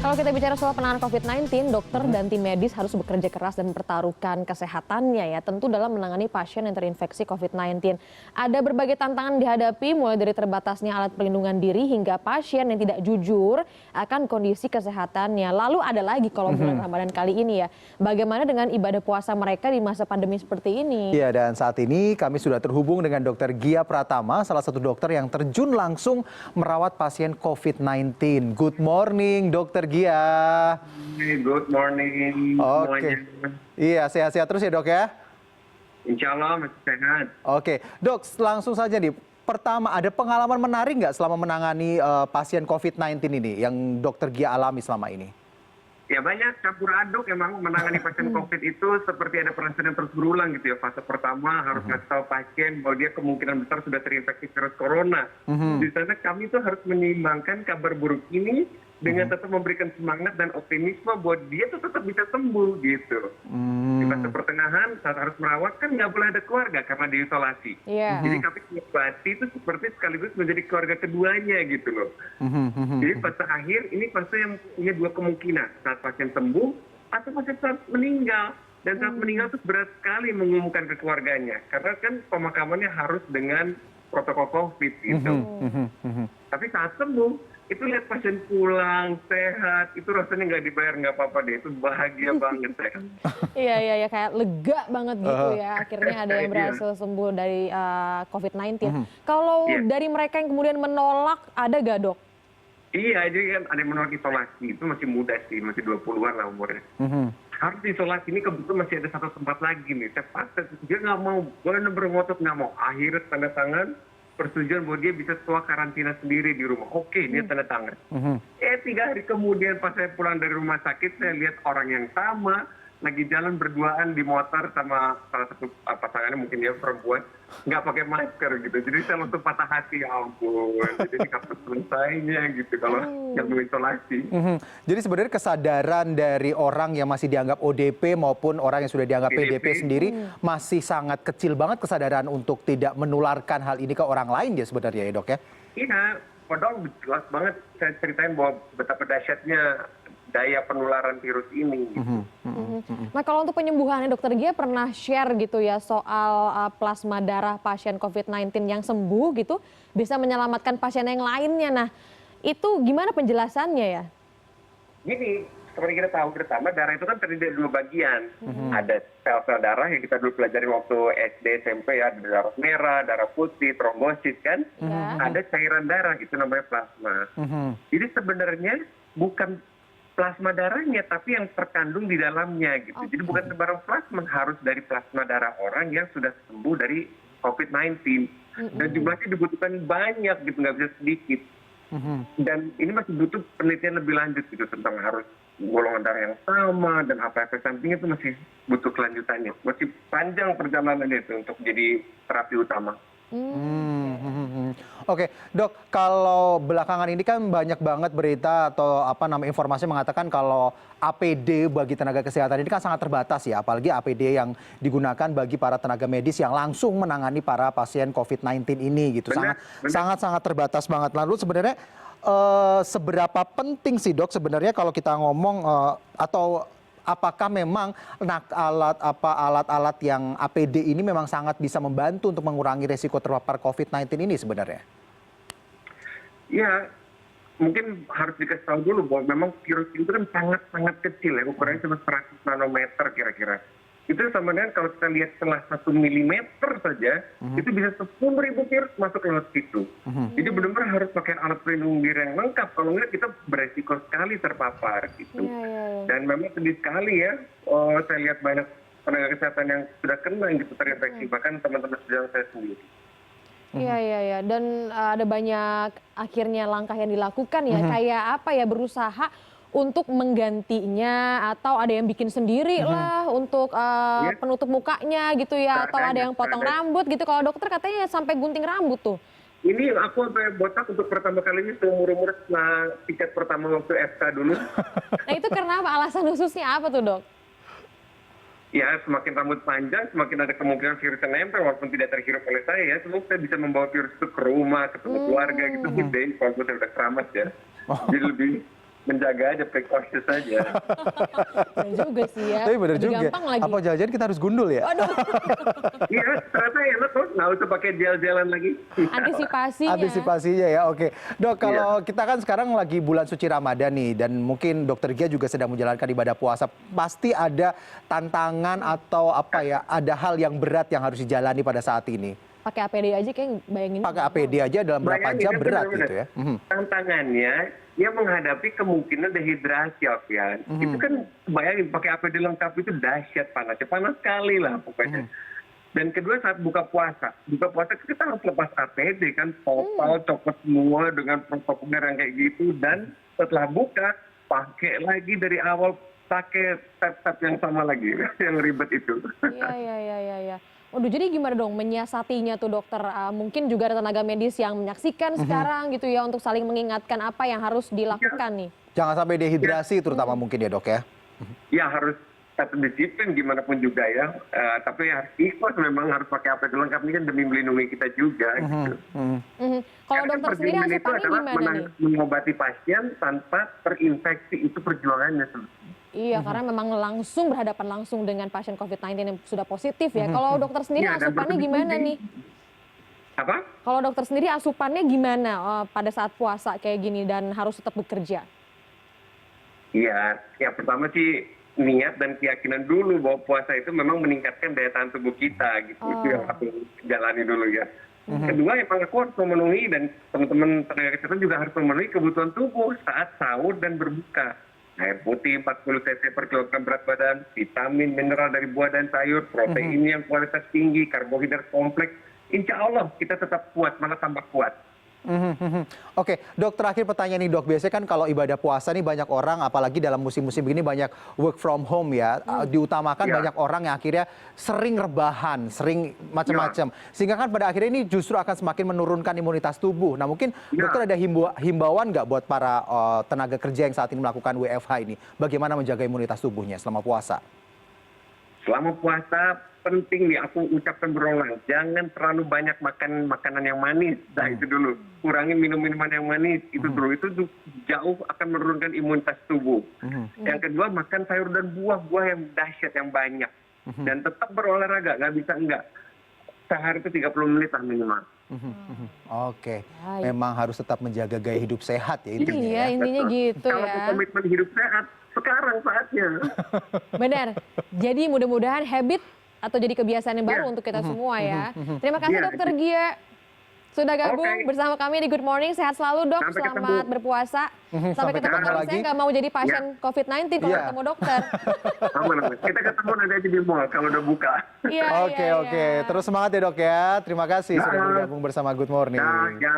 Kalau kita bicara soal penanganan COVID-19, dokter dan tim medis harus bekerja keras dan mempertaruhkan kesehatannya ya, tentu dalam menangani pasien yang terinfeksi COVID-19. Ada berbagai tantangan dihadapi, mulai dari terbatasnya alat perlindungan diri hingga pasien yang tidak jujur akan kondisi kesehatannya. Lalu ada lagi kalau bulan Ramadan kali ini ya, bagaimana dengan ibadah puasa mereka di masa pandemi seperti ini? Ya, dan saat ini kami sudah terhubung dengan Dr. Gia Pratama, salah satu dokter yang terjun langsung merawat pasien COVID-19. Good morning, Dr. Gia. Good morning semuanya. Iya, sehat-sehat terus ya dok ya? Insya Allah masih sehat. Oke, dok langsung saja nih. Pertama, ada pengalaman menarik nggak selama menangani pasien COVID-19 ini yang dokter Gia alami selama ini? Ya banyak campur aduk emang menangani pasien COVID itu seperti ada perasaan yang terus berulang gitu ya. Fase pertama harus ngasih tahu pasien bahwa dia kemungkinan besar sudah terinfeksi virus corona. Di sana kami tuh harus menyeimbangkan kabar buruk ini dengan tetap memberikan semangat dan optimisme bahwa dia tuh tetap bisa sembuh gitu. Di fase pertengahan saat harus merawat kan nggak boleh ada keluarga karena diisolasi. Jadi kami mengobati itu seperti sekaligus menjadi keluarga keduanya gitu loh. Jadi fase akhir ini fase yang punya dua kemungkinan, saat pasien sembuh atau pasien saat meninggal. Dan saat meninggal itu berat sekali mengumumkan ke keluarganya karena kan pemakamannya harus dengan protokol COVID gitu. Tapi saat sembuh itu lihat pasien pulang sehat, itu rasanya nggak dibayar nggak apa-apa deh, itu bahagia banget ya. Iya, kayak lega banget gitu ya, akhirnya ada yang berhasil sembuh dari COVID-19. Kalau dari mereka yang kemudian menolak, ada gak dok? Iya, jadi kan ada yang menolak isolasi, itu masih muda sih, masih 20-an lah umurnya. Harus isolasi ini kebetulan masih ada satu tempat lagi nih, saya paksa, dia nggak mau, benar-benar ngotot nggak mau, akhirnya tanda tangan, persetujuan bahwa dia bisa setelah karantina sendiri di rumah. Oke, dia tanda tangan. 3 hari kemudian pas saya pulang dari rumah sakit, saya lihat orang yang sama lagi jalan berduaan di motor sama salah satu pasangannya, mungkin dia perempuan, nggak pakai masker gitu. Jadi saya langsung patah hati, ya ampun. Jadi kapan selesainya gitu kalau yang mengisolasi. Jadi sebenarnya kesadaran dari orang yang masih dianggap ODP maupun orang yang sudah dianggap PDP sendiri masih sangat kecil banget kesadaran untuk tidak menularkan hal ini ke orang lain ya sebenarnya ya dok ya? Iya, padahal jelas banget saya ceritain bahwa betapa dahsyatnya daya penularan virus ini. Nah kalau untuk penyembuhannya dokter Gia pernah share gitu ya soal plasma darah pasien COVID-19 yang sembuh gitu bisa menyelamatkan pasien yang lainnya. Nah itu gimana penjelasannya ya? Gini, seperti kita tahu bersama darah itu kan terdiri dari 2 bagian. Ada sel-sel darah yang kita dulu pelajari waktu SD, SMP ya, ada darah merah, darah putih, trombosit kan. Ada cairan darah, itu namanya plasma. Jadi sebenarnya bukan plasma darahnya, tapi yang terkandung di dalamnya gitu. Jadi bukan sembarang plasma, harus dari plasma darah orang yang sudah sembuh dari COVID-19. Dan jumlahnya dibutuhkan banyak gitu, nggak bisa sedikit. Dan ini masih butuh penelitian lebih lanjut gitu tentang harus golongan darah yang sama dan apa efek sampingnya itu masih butuh kelanjutannya. Masih panjang perjalanannya itu untuk jadi terapi utama. Oke, dok, kalau belakangan ini kan banyak banget berita atau informasi mengatakan kalau APD bagi tenaga kesehatan ini kan sangat terbatas ya, apalagi APD yang digunakan bagi para tenaga medis yang langsung menangani para pasien COVID-19 ini gitu. Sangat terbatas banget. Lalu sebenarnya seberapa penting sih dok sebenarnya kalau kita ngomong atau apakah memang alat-alat yang APD ini memang sangat bisa membantu untuk mengurangi resiko terpapar COVID-19 ini sebenarnya? Ya, mungkin harus dikasih tahu dulu bahwa memang virus itu kan sangat kecil ya, ukurannya cuma 100 nanometer kira-kira. Itu sama dengan kalau kita lihat setelah 1 milimeter saja, itu bisa 10.000 virus masuk lewat situ. Jadi benar-benar harus pakai alat pelindung diri yang lengkap, kalau enggak kita beresiko sekali terpapar gitu. Dan memang sedih sekali ya, saya lihat banyak tenaga kesehatan yang sudah kena gitu terinfeksi, bahkan teman-teman sejauh saya sendiri. Iya, dan ada banyak akhirnya langkah yang dilakukan ya, kayak apa ya, berusaha untuk menggantinya atau ada yang bikin sendiri lah untuk penutup mukanya gitu ya, atau ada yang potong rambut gitu. Kalau dokter katanya sampai gunting rambut tuh. Ini aku sampai botak untuk pertama kalinya seumur-umur setelah tiket pertama waktu FK dulu. Nah itu karena apa? Alasan khususnya apa tuh dok? Ya, semakin rambut panjang, semakin ada kemungkinan virus yang nempel, walaupun tidak terhirup oleh saya ya. Semoga saya bisa membawa virus itu ke rumah, ketemu keluarga gitu. Gede, kalau saya udah keramas ya. Jadi lebih menjaga aja, precaution saja. Bener juga sih ya. Tapi bener Lebih juga. gampang lagi. Apa jangan-jangan kita harus gundul ya? Waduh, Iya, ternyata enak kok, nggak usah pakai gel-gelan lagi. antisipasinya. Antisipasinya ya, oke. Dok, kalau kita kan sekarang lagi bulan suci Ramadan nih, dan mungkin Dokter Gia juga sedang menjalankan ibadah puasa. Pasti ada tantangan atau apa ya, ada hal yang berat yang harus dijalani pada saat ini. Pakai APD aja kayak bayangin. Pakai APD aja dalam berapa Bayangin, jam kan berat benar-benar. gitu ya. Mhm. Tantangannya, dia menghadapi kemungkinan dehidrasi, Alfian. Itu kan, bayangin, pakai APD lengkap itu dahsyat panasnya. Panas sekali lah pokoknya. Dan kedua saat buka puasa kita harus lepas APD kan, total copot semua dengan protokol yang kayak gitu. Dan setelah buka, pakai lagi dari awal, pakai tab-tab yang sama lagi, yang ribet itu. Iya. Waduh, jadi gimana dong menyiasatinya tuh dokter? Mungkin juga ada tenaga medis yang menyaksikan sekarang gitu ya untuk saling mengingatkan apa yang harus dilakukan nih. Jangan sampai dehidrasi terutama mungkin ya dok ya. Ya harus tetap disiplin gimana pun juga ya. Tapi harus ikhlas, memang harus pakai APD lengkap ini kan demi melindungi kita juga. Gitu. Kalau Karena dokter kan sendiri perjuangan itu asupannya adalah gimana nih? mengobati pasien tanpa terinfeksi, itu perjuangannya. Iya, karena memang langsung berhadapan langsung dengan pasien COVID-19 yang sudah positif ya. Kalau dokter sendiri Iya, dan asupannya gimana nih? Apa? Kalau dokter sendiri asupannya gimana pada saat puasa kayak gini dan harus tetap bekerja? Iya, yang pertama sih niat dan keyakinan dulu bahwa puasa itu memang meningkatkan daya tahan tubuh kita gitu. Itu yang aku jalani dulu ya. Kedua, emang aku harus memenuhi, dan teman-teman tenaga kesehatan juga harus memenuhi kebutuhan tubuh saat sahur dan berbuka. Air putih 40 cc per kilogram berat badan, vitamin, mineral dari buah dan sayur, protein yang kualitas tinggi, karbohidrat kompleks. Insya Allah kita tetap kuat, malah tambah kuat. Oke, dok, terakhir pertanyaan nih dok. Biasanya kan kalau ibadah puasa nih banyak orang, apalagi dalam musim-musim begini banyak work from home ya. Diutamakan Ya. banyak orang yang akhirnya sering rebahan, sering macam-macam. Sehingga kan pada akhirnya ini justru akan semakin menurunkan imunitas tubuh. Nah mungkin dokter ada himbauan nggak buat para tenaga kerja yang saat ini melakukan WFH ini? Bagaimana menjaga imunitas tubuhnya selama puasa? Selama puasa penting nih aku ucapkan berulang, jangan terlalu banyak makan makanan yang manis. Nah itu dulu, kurangi minum-minuman yang manis, itu dulu. Itu jauh akan menurunkan imunitas tubuh. Yang kedua, makan sayur dan buah-buah yang dahsyat, yang banyak. Dan tetap berolahraga, nggak bisa enggak. Sehari itu 30 menit lah minimal. Oke, Baik. memang harus tetap menjaga gaya hidup sehat ya intinya Iya, ya. intinya gitu Kalau ya. komitmen hidup sehat, sekarang saatnya. Benar. Jadi mudah-mudahan habit atau jadi kebiasaan yang baru Iya. untuk kita semua ya. Terima kasih Iya. dokter Gia sudah gabung Oke. bersama kami di Good Morning. Sehat selalu dok, Sampai selamat ketemu. berpuasa. Sampai ketemu ketemu lagi. lagi. Saya nggak mau jadi pasien COVID-19 kalau Iya. ketemu dokter. Aman. Kita ketemu nanti aja di mall kalau udah buka. Iya, Oke, iya, oke. iya. Terus semangat ya dok ya. Terima kasih sudah Nah. bergabung bersama Good Morning. Ya, ya.